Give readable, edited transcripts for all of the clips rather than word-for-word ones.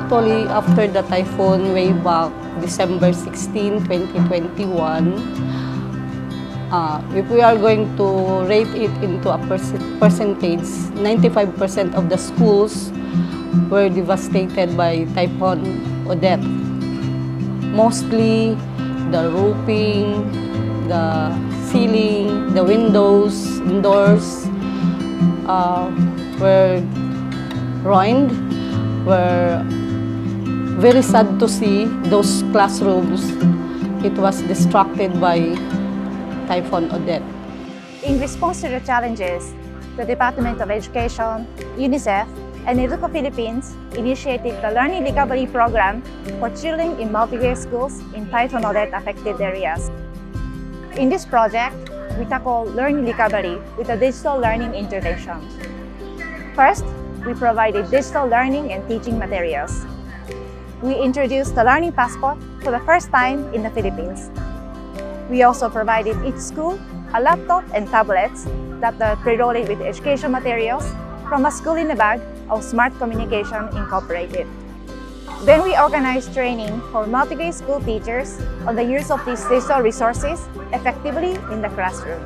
Actually, after the typhoon way back December 16, 2021, if we are going to rate it into a percentage, 95% of the schools were devastated by Typhoon Odette. Mostly the roofing, the ceiling, the windows, indoors were ruined. Were very sad to see those classrooms. It was distracted by Typhoon Odette. In response to the challenges, the Department of Education, UNICEF, and Educo Philippines initiated the Learning Recovery Program for children in multigrade schools in Typhoon Odette affected areas. In this project, we tackle learning recovery with a digital learning intervention. First, we provided digital learning and teaching materials. We introduced the Learning Passport for the first time in the Philippines. We also provided each school a laptop and tablets that are preloaded with education materials from a school in a bag of Smart Communication Incorporated. Then we organized training for multi-grade school teachers on the use of these digital resources effectively in the classroom.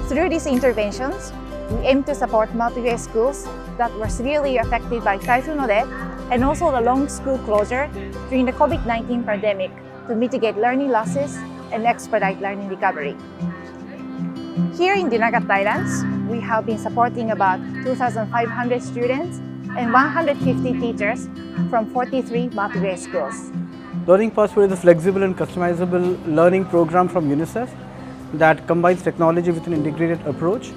Through these interventions, we aim to support multi-grade schools that were severely affected by Typhoon Odette and also the long school closure during the COVID-19 pandemic to mitigate learning losses and expedite learning recovery. Here in Dinagat Islands, we have been supporting about 2,500 students and 150 teachers from 43 multi-grade schools. Learning Passport is a flexible and customizable learning program from UNICEF that combines technology with an integrated approach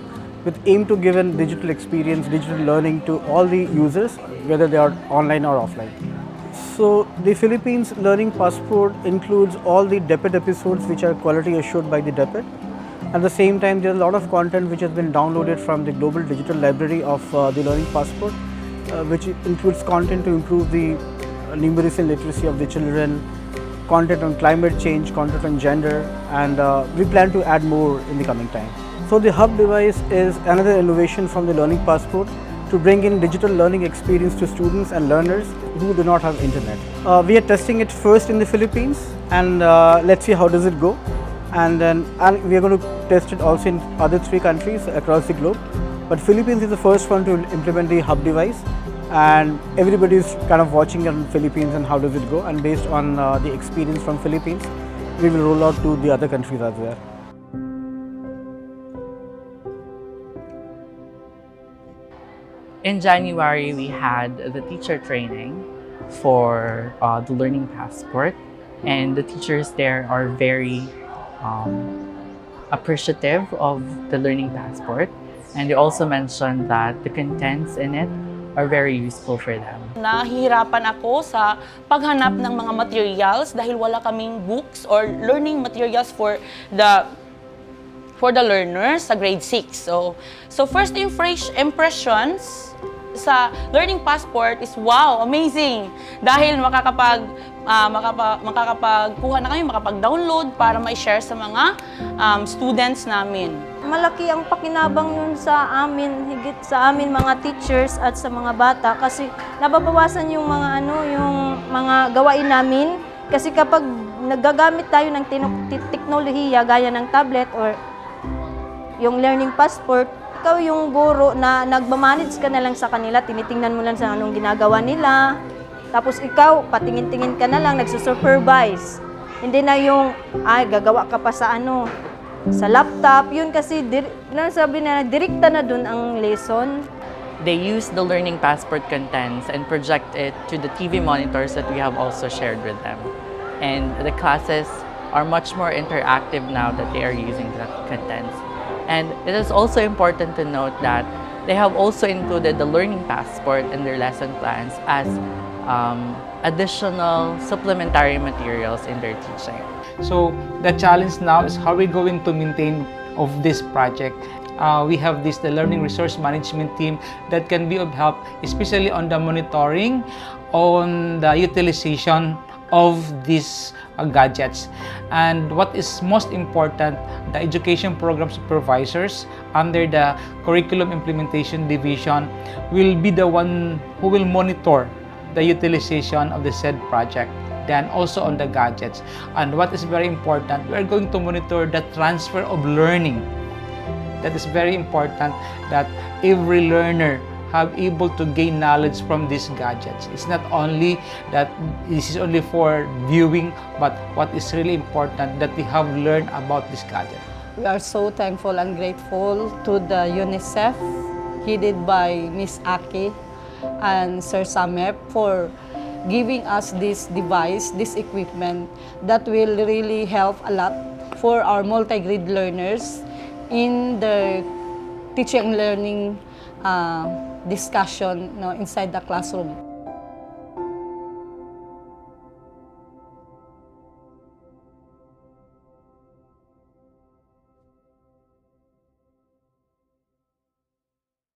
with aim to give a digital experience, digital learning to all the users, whether they are online or offline. So the Philippines Learning Passport includes all the DepEd episodes which are quality assured by the DepEd. At the same time, there is a lot of content which has been downloaded from the global digital library of the Learning Passport, which includes content to improve the numeracy and literacy of the children, content on climate change, content on gender, and we plan to add more in the coming time. So the hub device is another innovation from the Learning Passport to bring in digital learning experience to students and learners who do not have internet. We are testing it first in the Philippines, and let's see how does it go. And then we are going to test it also in other 3 countries across the globe. But Philippines is the first one to implement the hub device, and everybody is kind of watching on Philippines and how does it go. And based on the experience from Philippines, we will roll out to the other countries as well. In January, we had the teacher training for the Learning Passport, and the teachers there are very appreciative of the Learning Passport, and they also mentioned that the contents in it are very useful for them. Nahihirapan ako sa paghanap ng mga materials dahil wala kaming books or learning materials for the learners sa grade 6. So first impressions sa Learning Passport is wow, amazing! Dahil makakapagkuha na kami, makapag-download para ma-share sa mga students namin. Malaki ang pakinabang yun sa amin, higit sa amin mga teachers at sa mga bata kasi nababawasan yung mga gawain namin kasi kapag nagagamit tayo ng teknolohiya gaya ng tablet or yung Learning Passport, ikaw yung guro na nagmamanage ka na lang sa kanila, tinitingnan mo lang sa anong ginagawa nila. Tapos ikaw, patingin-tingin ka na lang, nagsusupervise. Hindi na yung, gagawa ka pa sa sa laptop. Yun kasi, sabi na, direkta na dun ang lesson. They use the Learning Passport contents and project it to the TV monitors that we have also shared with them. And the classes are much more interactive now that they are using the contents. And it is also important to note that they have also included the Learning Passport in their lesson plans as additional supplementary materials in their teaching. So the challenge now is how we're going to maintain of this project. We have the Learning Resource Management team that can be of help, especially on the monitoring, on the utilization of these gadgets. And what is most important, the education program supervisors under the Curriculum Implementation Division will be the one who will monitor the utilization of the said project, then also on the gadgets. And what is very important, we are going to monitor the transfer of learning. That is very important, that every learner have able to gain knowledge from these gadgets. It's not only that this is only for viewing, but what is really important, that they have learned about this gadget. We are so thankful and grateful to the UNICEF, headed by Miss Aki and Sir Samep, for giving us this device, this equipment that will really help a lot for our multigrade learners in the teaching and learning discussion inside the classroom.